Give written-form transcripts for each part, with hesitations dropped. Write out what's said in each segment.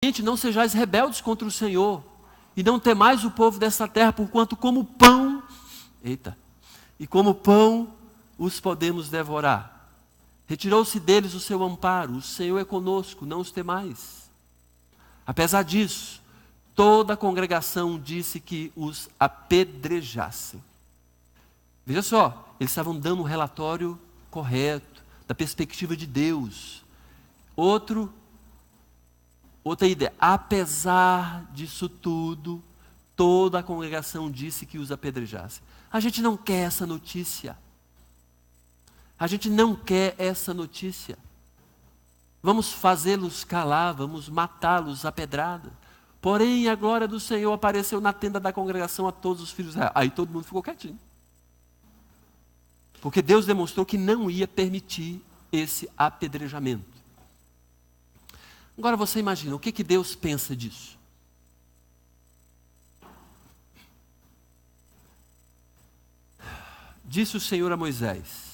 seguinte: não sejais rebeldes contra o Senhor, e não temais o povo dessa terra, porquanto como pão, e como pão os podemos devorar. Retirou-se deles o seu amparo, o Senhor é conosco, não os temais. Apesar disso, toda a congregação disse que os apedrejassem. Veja só, eles estavam dando um relatório correto, da perspectiva de Deus. Outra ideia, apesar disso tudo, toda a congregação disse que os apedrejassem. A gente não quer essa notícia. A gente não quer essa notícia. Vamos fazê-los calar, vamos matá-los a pedrada. Porém, a glória do Senhor apareceu na tenda da congregação a todos os filhos de Israel. Aí todo mundo ficou quietinho. Porque Deus demonstrou que não ia permitir esse apedrejamento. Agora você imagina, o que Deus pensa disso? Disse o Senhor a Moisés.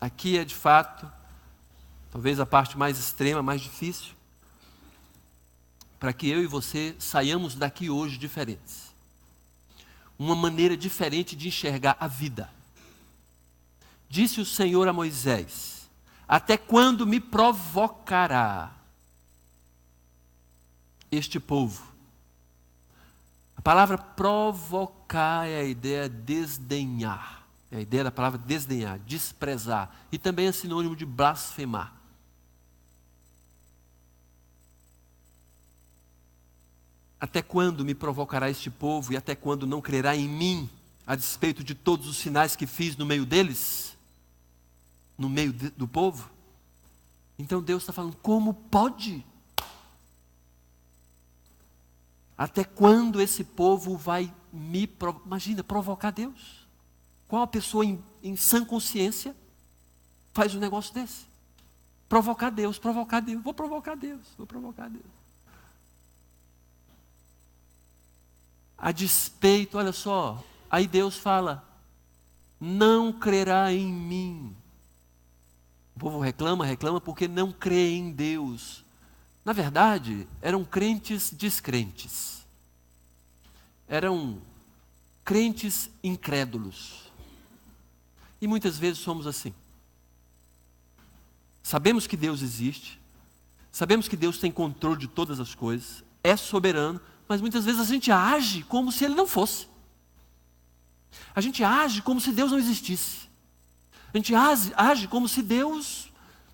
Aqui é de fato, talvez a parte mais extrema, mais difícil, para que eu e você saiamos daqui hoje diferentes. Uma maneira diferente de enxergar a vida. Disse o Senhor a Moisés: até quando me provocará este povo? A palavra provocar é a ideia desdenhar. É a ideia da palavra desdenhar, desprezar. E também é sinônimo de blasfemar. Até quando me provocará este povo e até quando não crerá em mim, a despeito de todos os sinais que fiz no meio deles? No meio do povo? Então Deus está falando, como pode? Até quando esse povo vai imagina, provocar Deus? Qual a pessoa em sã consciência faz um negócio desse? Provocar Deus. Vou provocar Deus. A despeito, olha só, aí Deus fala, não crerá em mim. O povo reclama porque não crê em Deus. Na verdade, eram crentes descrentes. Eram crentes incrédulos. E muitas vezes somos assim. Sabemos que Deus existe, sabemos que Deus tem controle de todas as coisas, é soberano, mas muitas vezes a gente age como se Ele não fosse. A gente age como se Deus não existisse. A gente age como se Deus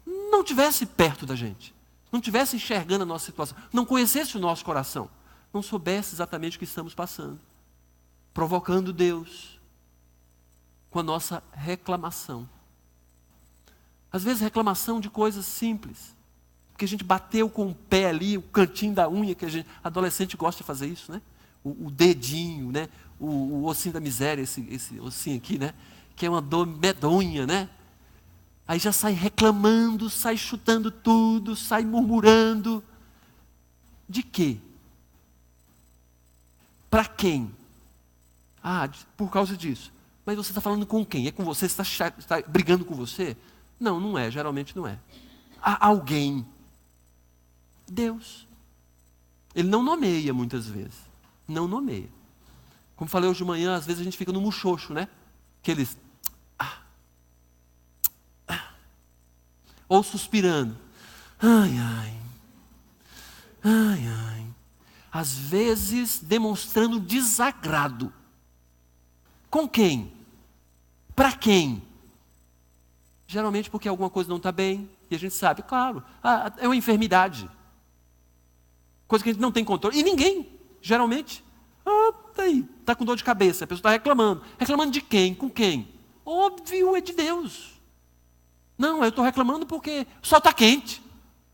não estivesse perto da gente, não estivesse enxergando a nossa situação, não conhecesse o nosso coração, não soubesse exatamente o que estamos passando, provocando Deus com a nossa reclamação. Às vezes reclamação de coisas simples, porque a gente bateu com o pé ali, o cantinho da unha, que adolescente gosta de fazer isso, né? O dedinho, né? O ossinho da miséria, esse ossinho aqui, né? Que é uma dor medonha, né? Aí já sai reclamando, sai chutando tudo, sai murmurando. De quê? Para quem? Por causa disso. Mas você está falando com quem? É com você? Você está brigando com você? Não, não é. Geralmente não é. Há alguém. Deus. Ele não nomeia muitas vezes. Não nomeia. Como falei hoje de manhã, às vezes a gente fica no muxoxo, né? Aqueles... Ou suspirando. Ai. Às vezes demonstrando desagrado. Com quem? Para quem? Geralmente porque alguma coisa não está bem, e a gente sabe, claro, é uma enfermidade. Coisa que a gente não tem controle. E ninguém, geralmente, está com dor de cabeça, a pessoa está reclamando. Reclamando de quem? Com quem? Óbvio, é de Deus. Não, eu estou reclamando porque o sol está quente.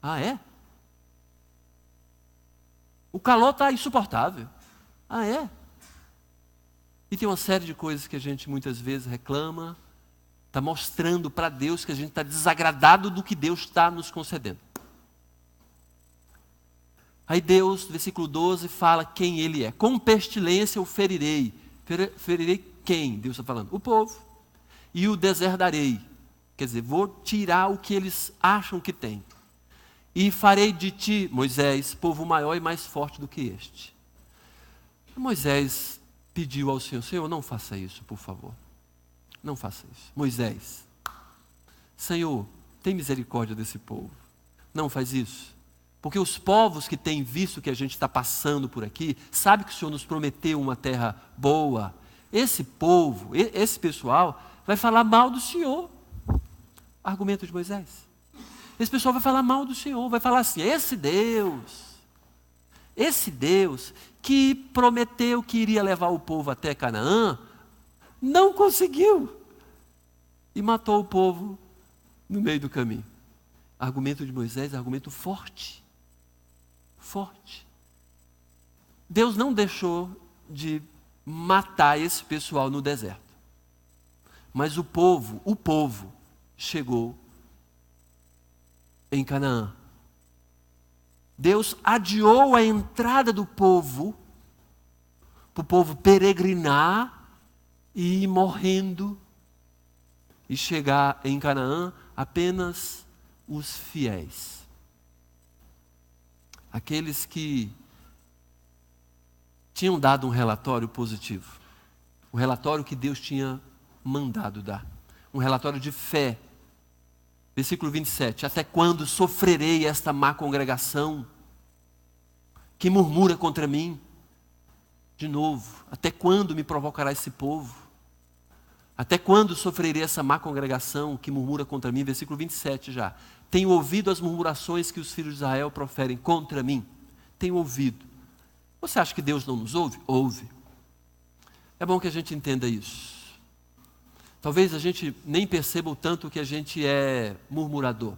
É? O calor está insuportável. É? E tem uma série de coisas que a gente muitas vezes reclama, está mostrando para Deus que a gente está desagradado do que Deus está nos concedendo. Aí Deus, versículo 12, fala quem Ele é. Com pestilência eu ferirei. Ferirei quem? Deus está falando. O povo. E o deserdarei. Quer dizer, vou tirar o que eles acham que tem. E farei de ti, Moisés, povo maior e mais forte do que este. Moisés pediu ao Senhor: Senhor, não faça isso, por favor. Não faça isso. Moisés, Senhor, tem misericórdia desse povo. Não faz isso. Porque os povos que têm visto que a gente está passando por aqui, sabe que o Senhor nos prometeu uma terra boa. Esse povo, esse pessoal, vai falar mal do Senhor. Argumento de Moisés. Esse pessoal vai falar mal do Senhor, vai falar assim: esse Deus que prometeu que iria levar o povo até Canaã, não conseguiu. E matou o povo no meio do caminho. Argumento de Moisés é argumento forte. Forte. Deus não deixou de matar esse pessoal no deserto. Mas o povo chegou em Canaã. Deus adiou a entrada do povo, para o povo peregrinar e ir morrendo, e chegar em Canaã apenas os fiéis. Aqueles que tinham dado um relatório positivo. O relatório que Deus tinha mandado dar. Um relatório de fé. Versículo 27. Até quando sofrerei esta má congregação que murmura contra mim? De novo. Até quando me provocará esse povo? Até quando sofrerei essa má congregação que murmura contra mim? Versículo 27 já. Tenho ouvido as murmurações que os filhos de Israel proferem contra mim. Tenho ouvido. Você acha que Deus não nos ouve? Ouve. É bom que a gente entenda isso. Talvez a gente nem perceba o tanto que a gente é murmurador.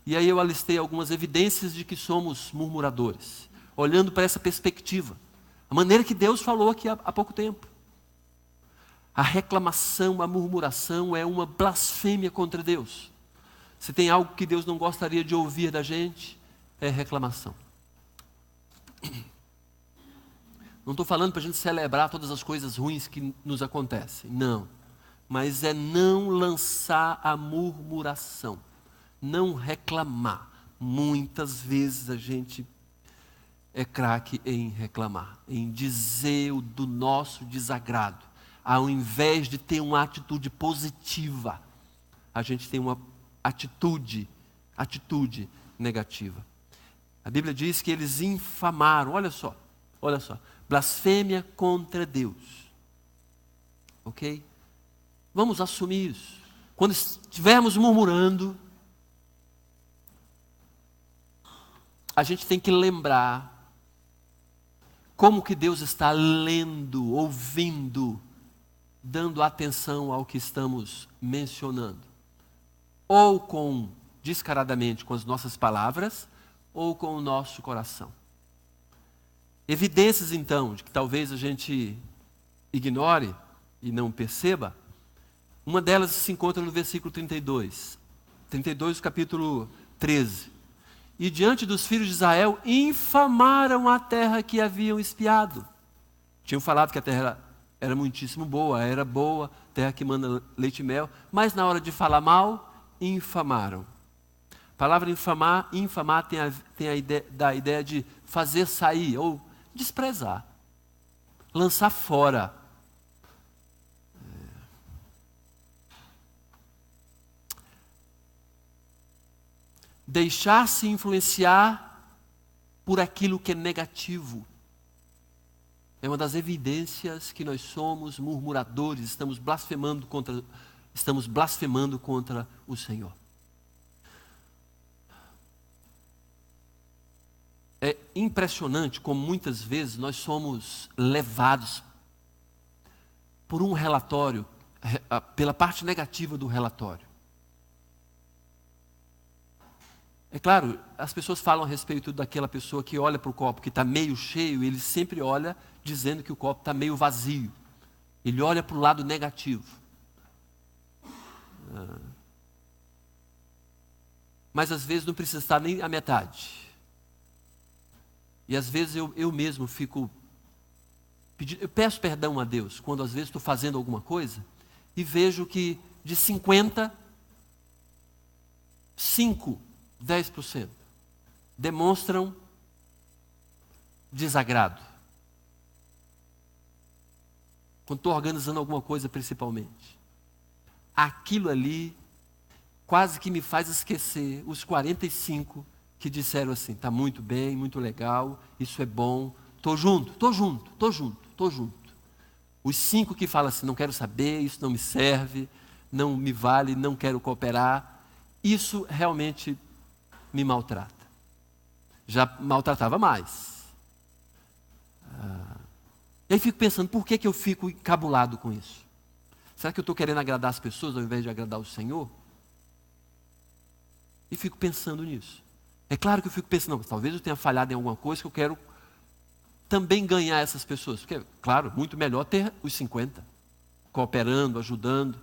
E aí eu alistei algumas evidências de que somos murmuradores. Olhando para essa perspectiva. A maneira que Deus falou aqui há pouco tempo. A reclamação, a murmuração é uma blasfêmia contra Deus. Se tem algo que Deus não gostaria de ouvir da gente, é reclamação. Não estou falando para a gente celebrar todas as coisas ruins que nos acontecem. Não. Mas é não lançar a murmuração. Não reclamar. Muitas vezes a gente é craque em reclamar. Em dizer o do nosso desagrado. Ao invés de ter uma atitude positiva, a gente tem uma atitude negativa. A Bíblia diz que eles infamaram, olha só, blasfêmia contra Deus. Ok? Vamos assumir isso. Quando estivermos murmurando, a gente tem que lembrar como que Deus está lendo, ouvindo, dando atenção ao que estamos mencionando. Ou descaradamente com as nossas palavras, ou com o nosso coração. Evidências, então, de que talvez a gente ignore e não perceba, uma delas se encontra no versículo 32. 32 do capítulo 13. E diante dos filhos de Israel, infamaram a terra que haviam espiado. Tinham falado que a terra era muitíssimo boa, era boa, terra que manda leite e mel, mas na hora de falar mal, infamaram. A palavra infamar tem a ideia de fazer sair ou desprezar, lançar fora. Deixar-se influenciar por aquilo que é negativo. É uma das evidências que nós somos murmuradores, estamos blasfemando contra o Senhor. É impressionante como muitas vezes nós somos levados por um relatório, pela parte negativa do relatório. É claro, as pessoas falam a respeito daquela pessoa que olha para o copo que está meio cheio, ele sempre olha dizendo que o copo está meio vazio. Ele olha para o lado negativo. Mas às vezes não precisa estar nem a metade. E às vezes eu mesmo fico pedindo, eu peço perdão a Deus quando às vezes estou fazendo alguma coisa e vejo que de 50, 5, 10% demonstram desagrado. Quando estou organizando alguma coisa, principalmente. Aquilo ali quase que me faz esquecer os 45 que disseram assim, está muito bem, muito legal, isso é bom, estou junto. Os 5 que falam assim, não quero saber, isso não me serve, não me vale, não quero cooperar, isso realmente me maltrata. Já maltratava mais. E aí fico pensando, por que eu fico encabulado com isso? Será que eu estou querendo agradar as pessoas ao invés de agradar o Senhor? E fico pensando nisso. É claro que eu fico pensando, não, talvez eu tenha falhado em alguma coisa que eu quero também ganhar essas pessoas. Porque, claro, muito melhor ter os 50, cooperando, ajudando,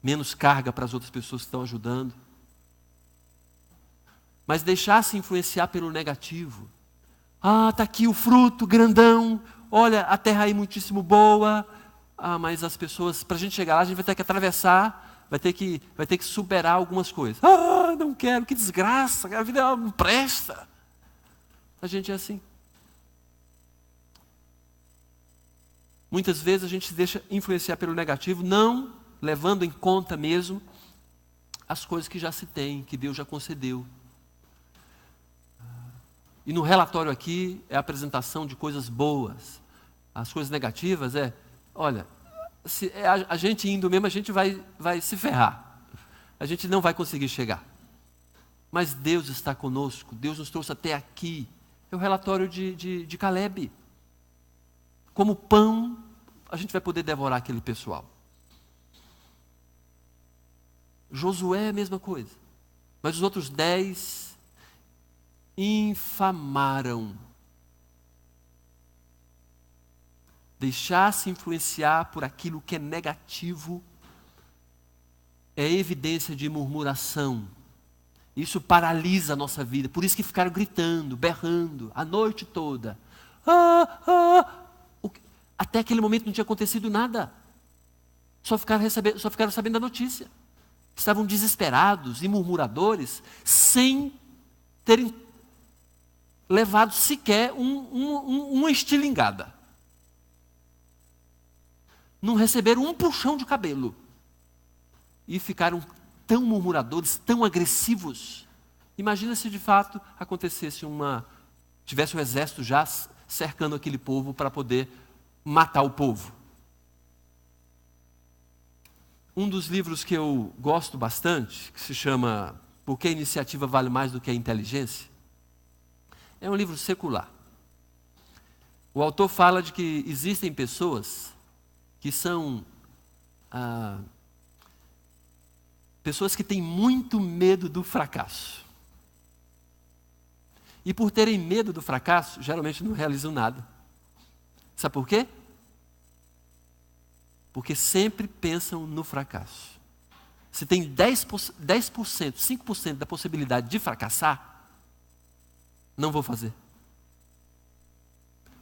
menos carga para as outras pessoas que estão ajudando. Mas deixar-se influenciar pelo negativo. Está aqui o fruto grandão, olha, a terra aí muitíssimo boa. Mas as pessoas, para a gente chegar lá, a gente vai ter que atravessar, vai ter que superar algumas coisas. Não quero, que desgraça, a vida não presta. A gente é assim. Muitas vezes a gente se deixa influenciar pelo negativo, não levando em conta mesmo as coisas que já se tem, que Deus já concedeu. E no relatório aqui é a apresentação de coisas boas. As coisas negativas olha, se a gente indo mesmo, a gente vai se ferrar. A gente não vai conseguir chegar. Mas Deus está conosco, Deus nos trouxe até aqui. É o relatório de Caleb. Como pão, a gente vai poder devorar aquele pessoal. Josué é a mesma coisa. Mas os outros 10 infamaram. Deixar-se influenciar por aquilo que é negativo é evidência de murmuração. Isso paralisa a nossa vida. Por isso que ficaram gritando, berrando, a noite toda. Até aquele momento não tinha acontecido nada. Só ficaram sabendo da notícia. Estavam desesperados e murmuradores, sem terem levado sequer uma estilingada. Não receberam um puxão de cabelo. E ficaram tão murmuradores, tão agressivos. Imagina se de fato acontecesse tivesse um exército já cercando aquele povo para poder matar o povo. Um dos livros que eu gosto bastante, que se chama Por que a Iniciativa Vale Mais do que a Inteligência, é um livro secular. O autor fala de que existem pessoas que são pessoas que têm muito medo do fracasso. E por terem medo do fracasso, geralmente não realizam nada. Sabe por quê? Porque sempre pensam no fracasso. Se tem 10%, 5% da possibilidade de fracassar, não vou fazer.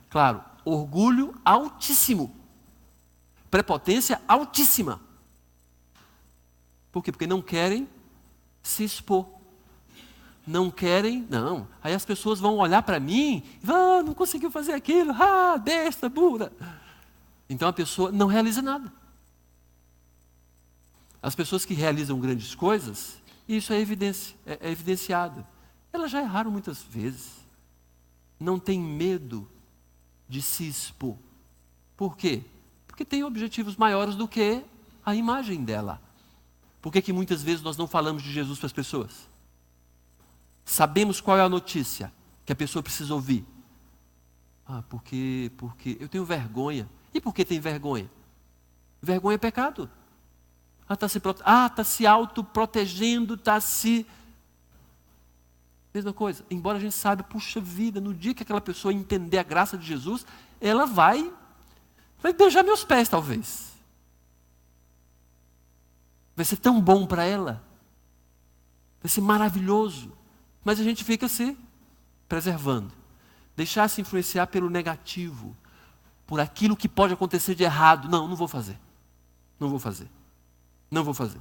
Claro, orgulho altíssimo. Prepotência altíssima. Por quê? Porque não querem se expor. Não querem, não. Aí as pessoas vão olhar para mim e vão, não conseguiu fazer aquilo, besta, burra. Então a pessoa não realiza nada. As pessoas que realizam grandes coisas, isso é evidenciado. Elas já erraram muitas vezes. Não tem medo de se expor. Por quê? Porque tem objetivos maiores do que a imagem dela. Por que muitas vezes nós não falamos de Jesus para as pessoas? Sabemos qual é a notícia que a pessoa precisa ouvir. Porque eu tenho vergonha. E por que tem vergonha? Vergonha é pecado. Está se autoprotegendo, está se... Mesma coisa. Embora a gente saiba, puxa vida, no dia que aquela pessoa entender a graça de Jesus, ela vai beijar meus pés, talvez. Vai ser tão bom para ela. Vai ser maravilhoso. Mas a gente fica se preservando. Deixar-se influenciar pelo negativo. Por aquilo que pode acontecer de errado. Não vou fazer. Não vou fazer. Não vou fazer.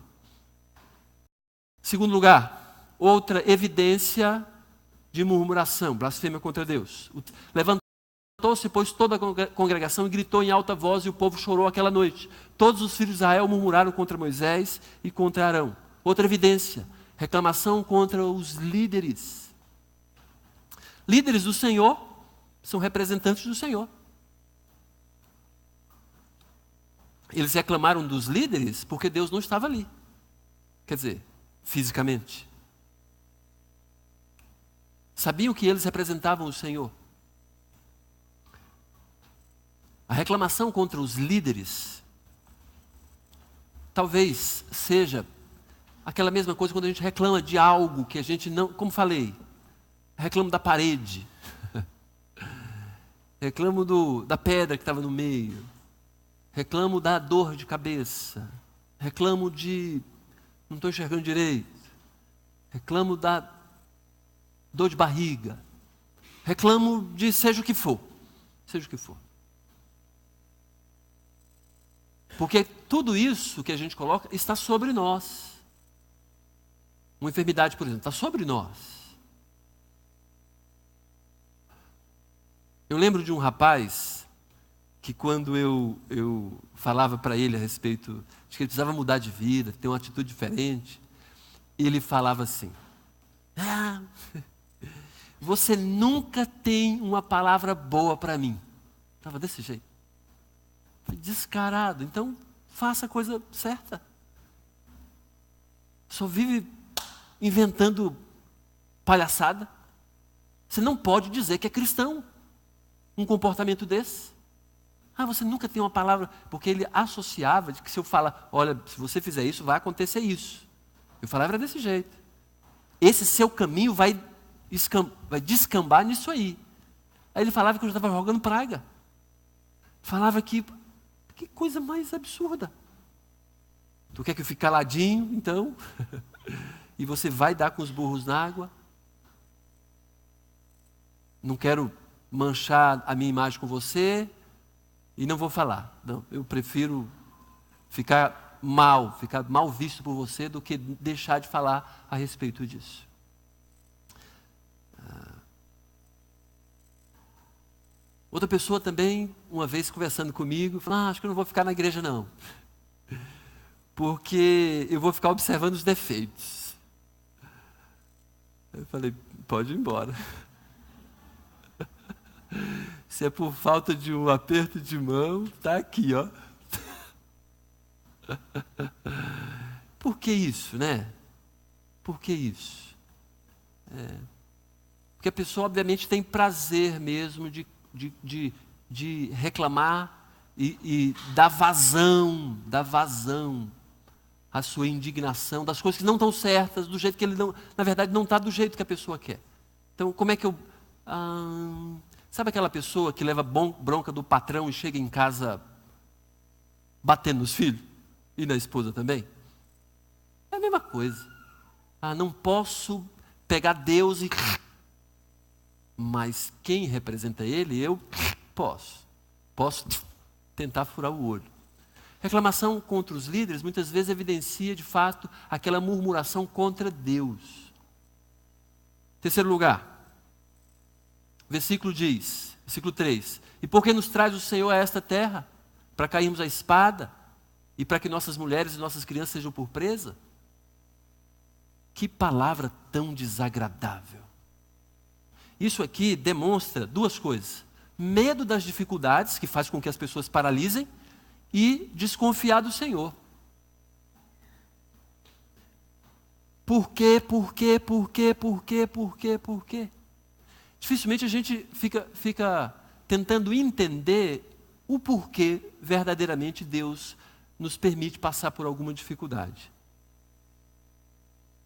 Segundo lugar, outra evidência de murmuração, blasfêmia contra Deus. Levantou-se, pois, toda a congregação e gritou em alta voz, e o povo chorou aquela noite. Todos os filhos de Israel murmuraram contra Moisés e contra Arão. Outra evidência, reclamação contra os líderes. Líderes do Senhor são representantes do Senhor. Eles reclamaram dos líderes porque Deus não estava ali. Quer dizer, fisicamente. Sabiam que eles representavam o Senhor. A reclamação contra os líderes talvez seja aquela mesma coisa quando a gente reclama de algo que a gente não... Como falei, reclamo da parede. Reclamo da pedra que estava no meio. Reclamo da dor de cabeça. Reclamo de... Não estou enxergando direito. Reclamo da dor de barriga. Reclamo de seja o que for. Seja o que for. Porque tudo isso que a gente coloca está sobre nós. Uma enfermidade, por exemplo, está sobre nós. Eu lembro de um rapaz que quando eu falava para ele a respeito de que ele precisava mudar de vida, ter uma atitude diferente, ele falava assim: você nunca tem uma palavra boa para mim. Estava desse jeito. Descarado. Então, faça a coisa certa. Só vive inventando palhaçada. Você não pode dizer que é cristão um comportamento desse. Você nunca tem uma palavra, porque ele associava de que se eu falar, olha, se você fizer isso, vai acontecer isso. Eu falava era desse jeito. Esse seu caminho vai descambar nisso aí. Aí ele falava que eu já estava jogando praga. Falava que coisa mais absurda. Tu quer que eu fique caladinho, então? E você vai dar com os burros na água? Não quero manchar a minha imagem com você e não vou falar. Não, eu prefiro ficar mal visto por você do que deixar de falar a respeito disso. Outra pessoa também, uma vez conversando comigo, falou: acho que eu não vou ficar na igreja não, porque eu vou ficar observando os defeitos. Eu falei: pode ir embora. Se é por falta de um aperto de mão, está aqui, ó. Por que isso, né? Por que isso? Porque a pessoa, obviamente, tem prazer mesmo de reclamar e dar vazão à sua indignação das coisas que não estão certas, do jeito que ele não... Na verdade, não está do jeito que a pessoa quer. Então, como é que eu... sabe aquela pessoa que leva bronca do patrão e chega em casa batendo nos filhos? E na esposa também? É a mesma coisa. Não posso pegar Deus e... Mas quem representa Ele, eu posso. Posso tentar furar o olho. Reclamação contra os líderes muitas vezes evidencia, de fato, aquela murmuração contra Deus. Terceiro lugar. Versículo 3. E por que nos traz o Senhor a esta terra? Para cairmos à espada? E para que nossas mulheres e nossas crianças sejam por presa? Que palavra tão desagradável. Isso aqui demonstra duas coisas: medo das dificuldades, que faz com que as pessoas paralisem, e desconfiar do Senhor. Por quê? Dificilmente a gente fica tentando entender o porquê verdadeiramente Deus nos permite passar por alguma dificuldade.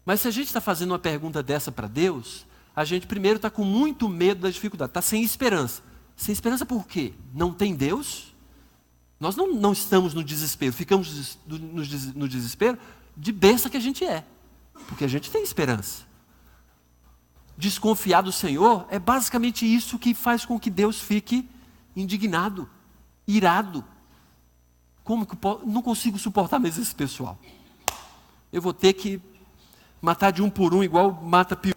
Mas se a gente está fazendo uma pergunta dessa para Deus, a gente primeiro está com muito medo da dificuldade, está sem esperança. Sem esperança por quê? Não tem Deus? Nós não estamos no desespero, ficamos no desespero de besta que a gente é, porque a gente tem esperança. Desconfiar do Senhor é basicamente isso que faz com que Deus fique indignado, irado. Como que não consigo suportar mais esse pessoal? Eu vou ter que matar de um por um igual mata pior.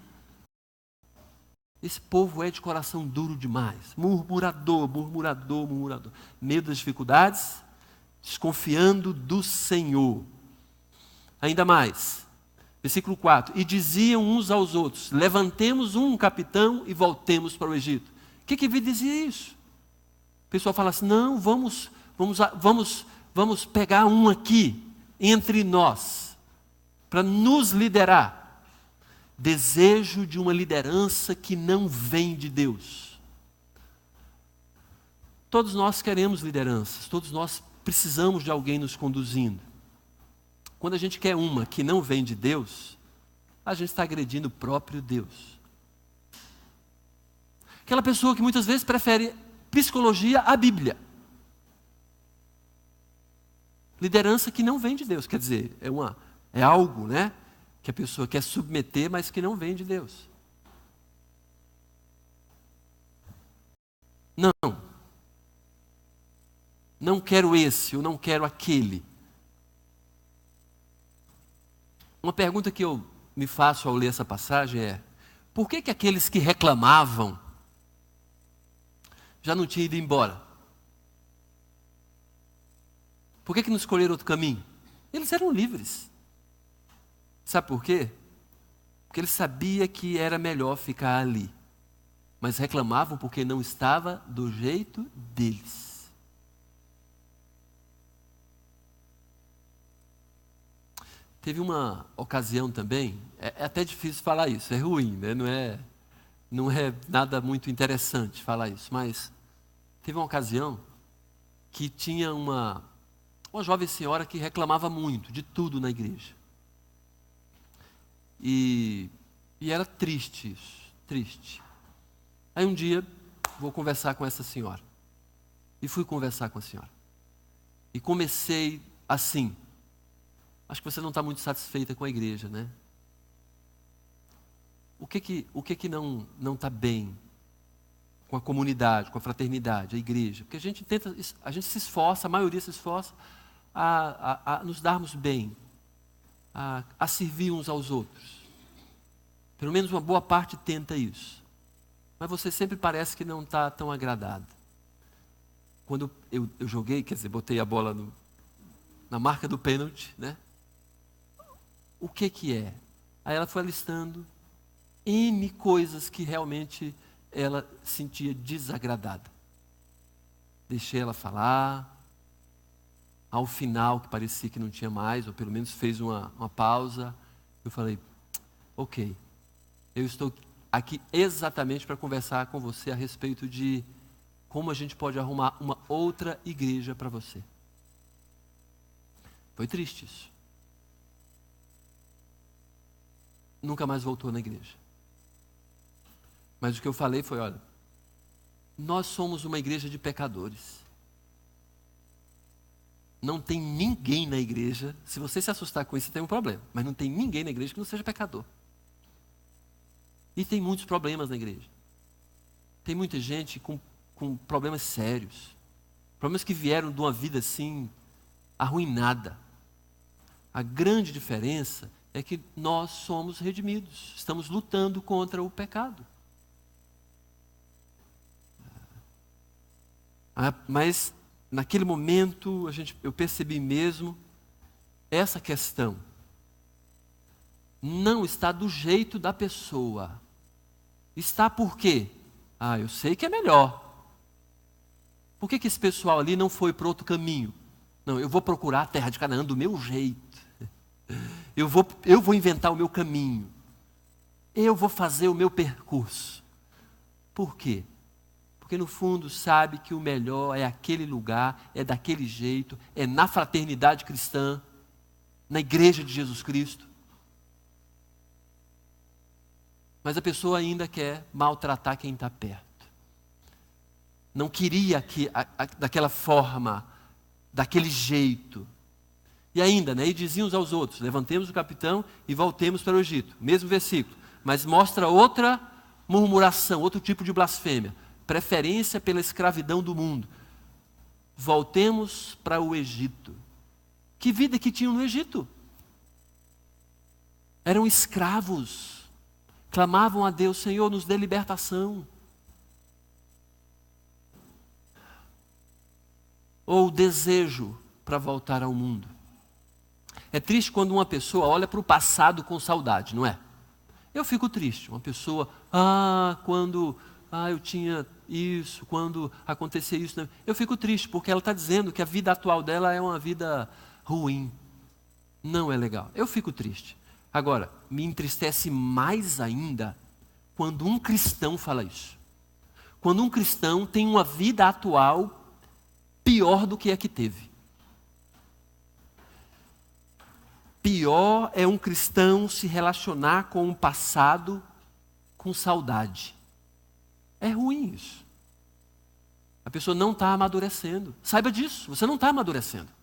Esse povo é de coração duro demais. Murmurador, murmurador, murmurador. Medo das dificuldades, desconfiando do Senhor. Ainda mais. Versículo 4. E diziam uns aos outros: levantemos um capitão e voltemos para o Egito. O que dizia isso? O pessoal fala assim: não, vamos pegar um aqui, entre nós, para nos liderar. Desejo de uma liderança que não vem de Deus. Todos nós queremos lideranças, todos nós precisamos de alguém nos conduzindo. Quando a gente quer uma que não vem de Deus, a gente está agredindo o próprio Deus. Aquela pessoa que muitas vezes prefere psicologia à Bíblia. Liderança que não vem de Deus, quer dizer, é algo, né, que a pessoa quer submeter, mas que não vem de Deus. Não quero esse, eu não quero aquele. Uma pergunta que eu me faço ao ler essa passagem é: por que aqueles que reclamavam já não tinham ido embora? Por que não escolheram outro caminho? Eles eram livres. Sabe por quê? Porque eles sabiam que era melhor ficar ali. Mas reclamavam porque não estava do jeito deles. Teve uma ocasião também, é até difícil falar isso, é ruim, né? Não é nada muito interessante falar isso, mas teve uma ocasião que tinha uma jovem senhora que reclamava muito de tudo na igreja. E era triste isso, triste. Aí um dia, vou conversar com essa senhora. E fui conversar com a senhora. E comecei assim: acho que você não está muito satisfeita com a igreja, né? O que não está bem com a comunidade, com a fraternidade, a igreja? Porque a gente se esforça, a maioria se esforça a nos darmos bem, a servir uns aos outros. Pelo menos uma boa parte tenta isso. Mas você sempre parece que não está tão agradado. Quando eu joguei, quer dizer, botei a bola na marca do pênalti, né? O que é? Aí ela foi listando N coisas que realmente ela sentia desagradada. Deixei ela falar. Ao final, que parecia que não tinha mais, ou pelo menos fez uma pausa, eu falei: ok, eu estou aqui exatamente para conversar com você a respeito de como a gente pode arrumar uma outra igreja para você. Foi triste isso. Nunca mais voltou na igreja. Mas o que eu falei foi: olha, nós somos uma igreja de pecadores. Não tem ninguém na igreja, se você se assustar com isso, tem um problema, mas não tem ninguém na igreja que não seja pecador. E tem muitos problemas na igreja. Tem muita gente com problemas sérios. Problemas que vieram de uma vida assim, arruinada. A grande diferença é que nós somos redimidos. Estamos lutando contra o pecado. Mas naquele momento eu percebi mesmo essa questão. Não está do jeito da pessoa. Está por quê? Eu sei que é melhor. Por que esse pessoal ali não foi para outro caminho? Não, eu vou procurar a terra de Canaã do meu jeito. Eu vou inventar o meu caminho. Eu vou fazer o meu percurso. Por quê? Porque no fundo sabe que o melhor é aquele lugar, é daquele jeito, é na fraternidade cristã, na igreja de Jesus Cristo. Mas a pessoa ainda quer maltratar quem está perto. Não queria daquela forma, daquele jeito. E ainda, né, e diziam uns aos outros: levantemos o capitão e voltemos para o Egito. Mesmo versículo, mas mostra outra murmuração, outro tipo de blasfêmia. Preferência pela escravidão do mundo. Voltemos para o Egito. Que vida que tinham no Egito? Eram escravos. Clamavam a Deus: Senhor, nos dê libertação. Ou desejo para voltar ao mundo. É triste quando uma pessoa olha para o passado com saudade, não é? Eu fico triste. Uma pessoa, quando eu tinha isso, quando acontecia isso. Né? Eu fico triste porque ela está dizendo que a vida atual dela é uma vida ruim. Não é legal. Eu fico triste. Agora, me entristece mais ainda quando um cristão fala isso. Quando um cristão tem uma vida atual pior do que a que teve. Pior é um cristão se relacionar com o passado com saudade. É ruim isso. A pessoa não está amadurecendo. Saiba disso, você não está amadurecendo.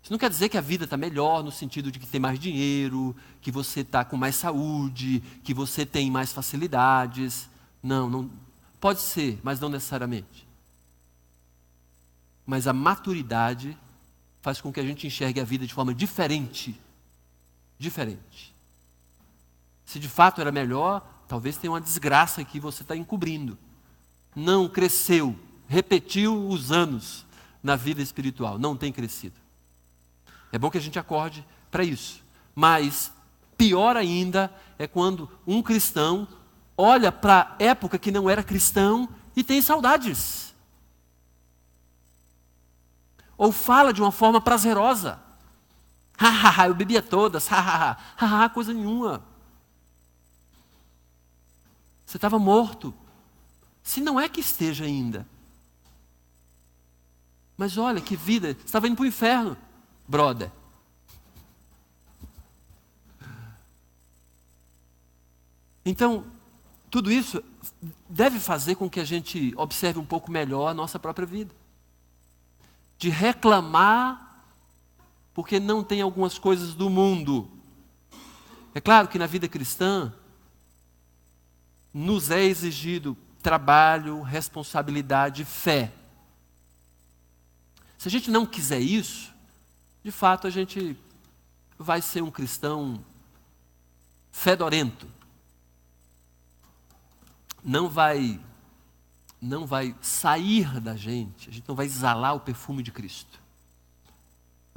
Isso não quer dizer que a vida está melhor no sentido de que tem mais dinheiro, que você está com mais saúde, que você tem mais facilidades. Não. Pode ser, mas não necessariamente. Mas a maturidade faz com que a gente enxergue a vida de forma diferente. Diferente. Se de fato era melhor, talvez tenha uma desgraça que você está encobrindo. Não cresceu, repetiu os anos na vida espiritual, não tem crescido. É bom que a gente acorde para isso. Mas pior ainda é quando um cristão olha para a época que não era cristão e tem saudades. Ou fala de uma forma prazerosa. Eu bebia todas, coisa nenhuma. Você estava morto. Se não é que esteja ainda. Mas olha que vida, você estava indo para o inferno, brother. Então, tudo isso deve fazer com que a gente observe um pouco melhor a nossa própria vida. De reclamar porque não tem algumas coisas do mundo. É claro que na vida cristã nos é exigido trabalho, responsabilidade, fé. Se a gente não quiser isso, de fato a gente vai ser um cristão fedorento. Não vai sair da gente, a gente não vai exalar o perfume de Cristo.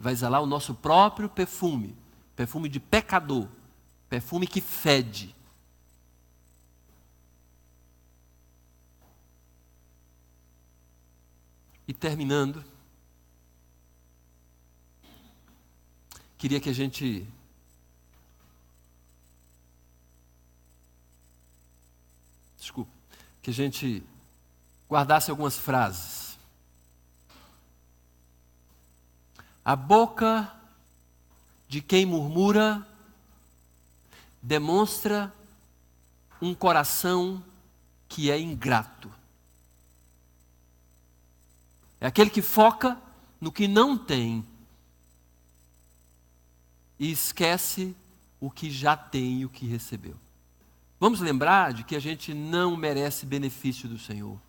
Vai exalar o nosso próprio perfume, perfume de pecador, perfume que fede. E terminando, queria que a gente guardasse algumas frases. A boca de quem murmura demonstra um coração que é ingrato. É aquele que foca no que não tem e esquece o que já tem e o que recebeu. Vamos lembrar de que a gente não merece benefício do Senhor. O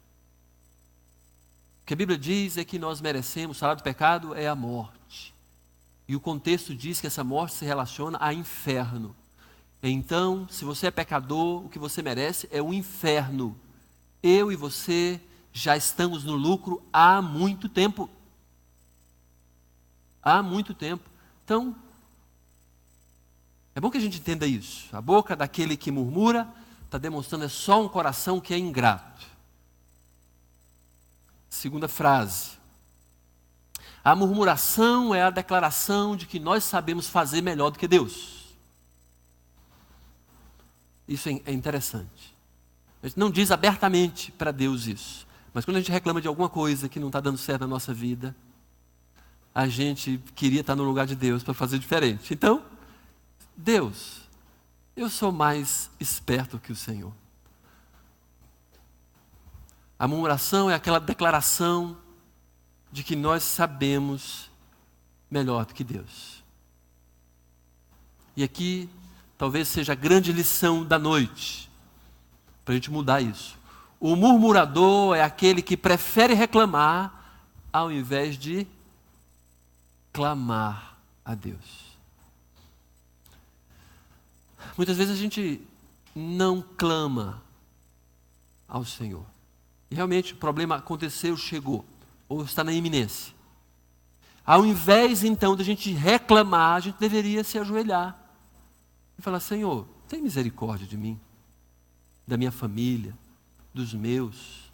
que a Bíblia diz é que nós merecemos, o salário do pecado é a morte. E o contexto diz que essa morte se relaciona a inferno. Então, se você é pecador, o que você merece é o inferno. Eu e você já estamos no lucro há muito tempo. Há muito tempo. Então, é bom que a gente entenda isso. A boca daquele que murmura está demonstrando é só um coração que é ingrato. Segunda frase. A murmuração é a declaração de que nós sabemos fazer melhor do que Deus. Isso é interessante. A gente não diz abertamente para Deus isso. Mas quando a gente reclama de alguma coisa que não está dando certo na nossa vida, a gente queria estar no lugar de Deus para fazer diferente. Então, Deus, eu sou mais esperto que o Senhor. A murmuração é aquela declaração de que nós sabemos melhor do que Deus. E aqui, talvez seja a grande lição da noite, para a gente mudar isso. O murmurador é aquele que prefere reclamar ao invés de clamar a Deus. Muitas vezes a gente não clama ao Senhor. E realmente o problema aconteceu, chegou, ou está na iminência. Ao invés então de a gente reclamar, a gente deveria se ajoelhar e falar: Senhor, tem misericórdia de mim, da minha família, dos meus.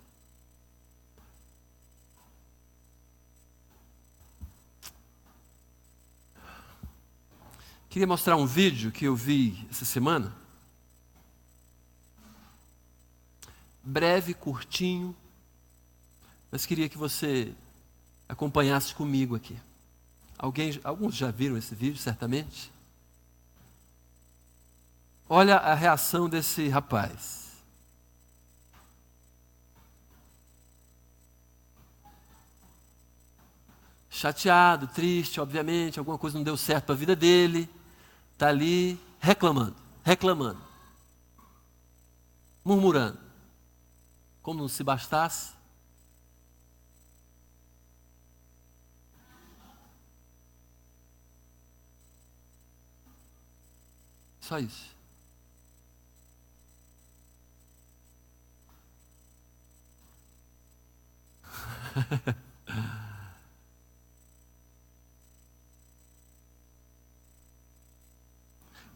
Queria mostrar um vídeo que eu vi essa semana. Breve, curtinho, mas queria que você acompanhasse comigo aqui. Alguns já viram esse vídeo, certamente. Olha a reação desse rapaz. Chateado, triste, obviamente, alguma coisa não deu certo para a vida dele. Está ali reclamando, murmurando. Como não se bastasse. Só isso.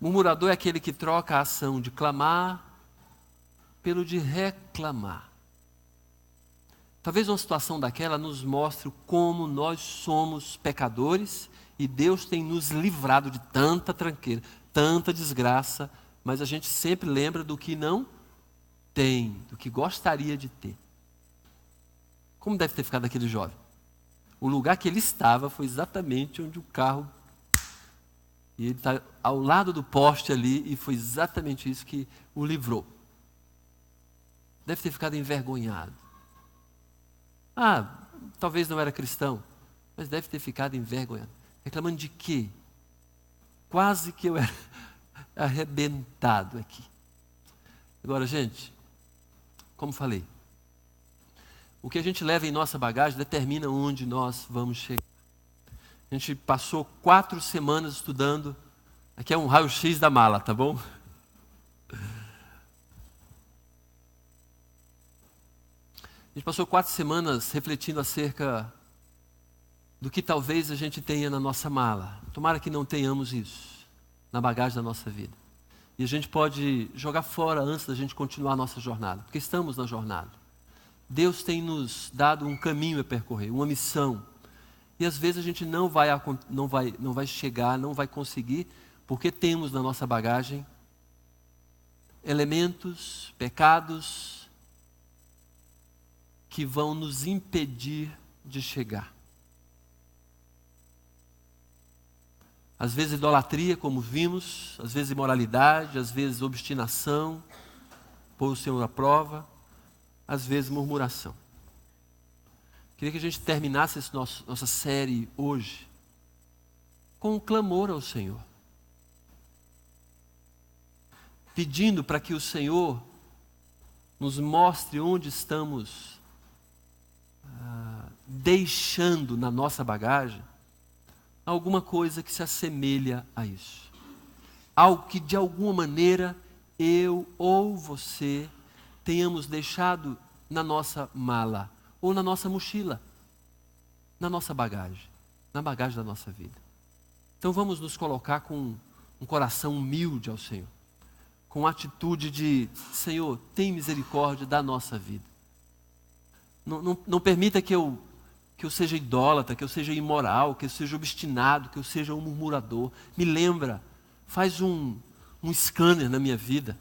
Murmurador é aquele que troca a ação de clamar pelo de reclamar. Talvez uma situação daquela nos mostre como nós somos pecadores e Deus tem nos livrado de tanta tranqueira, tanta desgraça, mas a gente sempre lembra do que não tem, do que gostaria de ter. Como deve ter ficado aquele jovem? O lugar que ele estava foi exatamente onde o carro... E ele está ao lado do poste ali, e foi exatamente isso que o livrou. Deve ter ficado envergonhado. Talvez não era cristão, mas deve ter ficado envergonhado. Reclamando de quê? Quase que eu era arrebentado aqui. Agora, gente, como falei, o que a gente leva em nossa bagagem determina onde nós vamos chegar. A gente passou 4 semanas estudando. Aqui é um raio-x da mala, tá bom? A gente passou 4 semanas refletindo acerca do que talvez a gente tenha na nossa mala. Tomara que não tenhamos isso na bagagem da nossa vida. E a gente pode jogar fora antes da gente continuar a nossa jornada, porque estamos na jornada. Deus tem nos dado um caminho a percorrer, uma missão. E às vezes a gente não vai chegar, não vai conseguir, porque temos na nossa bagagem elementos, pecados, que vão nos impedir de chegar. Às vezes idolatria, como vimos, às vezes imoralidade, às vezes obstinação, pôr o Senhor à prova, às vezes murmuração. Queria que a gente terminasse nossa série hoje com um clamor ao Senhor. Pedindo para que o Senhor nos mostre onde estamos deixando na nossa bagagem alguma coisa que se assemelha a isso. Algo que de alguma maneira eu ou você tenhamos deixado na nossa mala ou na nossa mochila, na nossa bagagem, na bagagem da nossa vida. Então vamos nos colocar com um coração humilde ao Senhor, com atitude de: Senhor, tem misericórdia da nossa vida. Não permita que eu seja idólatra, que eu seja imoral, que eu seja obstinado, que eu seja um murmurador. Me lembra, faz um scanner na minha vida,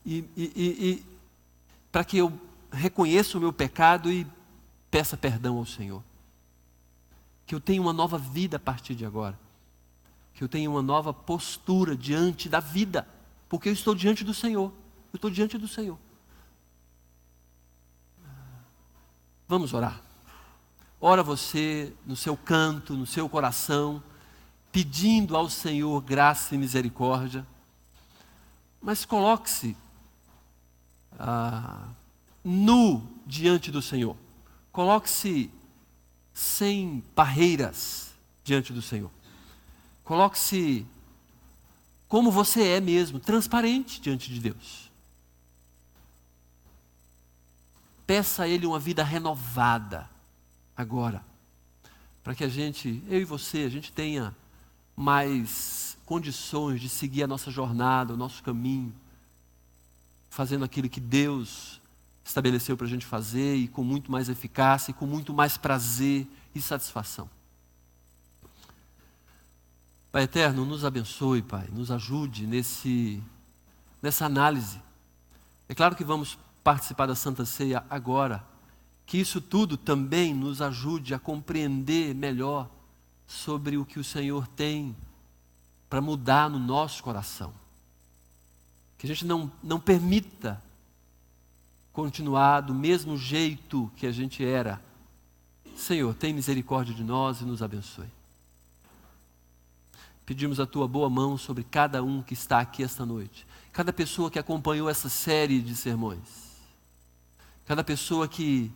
e para que eu reconheça o meu pecado e peça perdão ao Senhor. Que eu tenha uma nova vida a partir de agora. Que eu tenha uma nova postura diante da vida. Porque eu estou diante do Senhor. Eu estou diante do Senhor. Vamos orar. Ora você no seu canto, no seu coração, pedindo ao Senhor graça e misericórdia. Mas coloque-se nu diante do Senhor. Coloque-se sem barreiras diante do Senhor. Coloque-se como você é mesmo, transparente diante de Deus. peça a Ele uma vida renovada agora, para que a gente, eu e você, a gente tenha mais condições de seguir a nossa jornada, o nosso caminho, fazendo aquilo que Deus estabeleceu para a gente fazer e com muito mais eficácia e com muito mais prazer e satisfação. Pai eterno, nos abençoe, Pai, nos ajude nessa análise. É claro que vamos participar da Santa Ceia agora, que isso tudo também nos ajude a compreender melhor sobre o que o Senhor tem para mudar no nosso coração. Que a gente não permita continuar do mesmo jeito que a gente era. Senhor, tem misericórdia de nós e nos abençoe. Pedimos a Tua boa mão sobre cada um que está aqui esta noite. Cada pessoa que acompanhou essa série de sermões. Cada pessoa que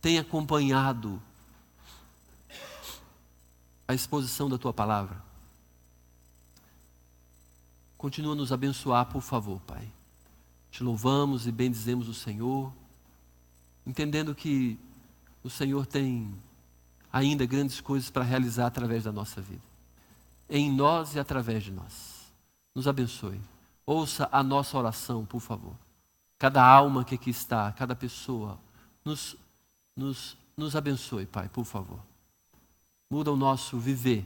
tem acompanhado a exposição da Tua palavra. Continua a nos abençoar, por favor, Pai. Te louvamos e bendizemos o Senhor, entendendo que o Senhor tem ainda grandes coisas para realizar através da nossa vida. Em nós e através de nós. Nos abençoe. Ouça a nossa oração, por favor. Cada alma que aqui está, cada pessoa, nos abençoe, Pai, por favor. Muda o nosso viver.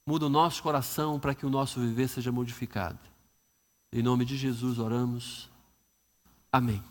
Muda o nosso coração para que o nosso viver seja modificado. Em nome de Jesus oramos. Amém.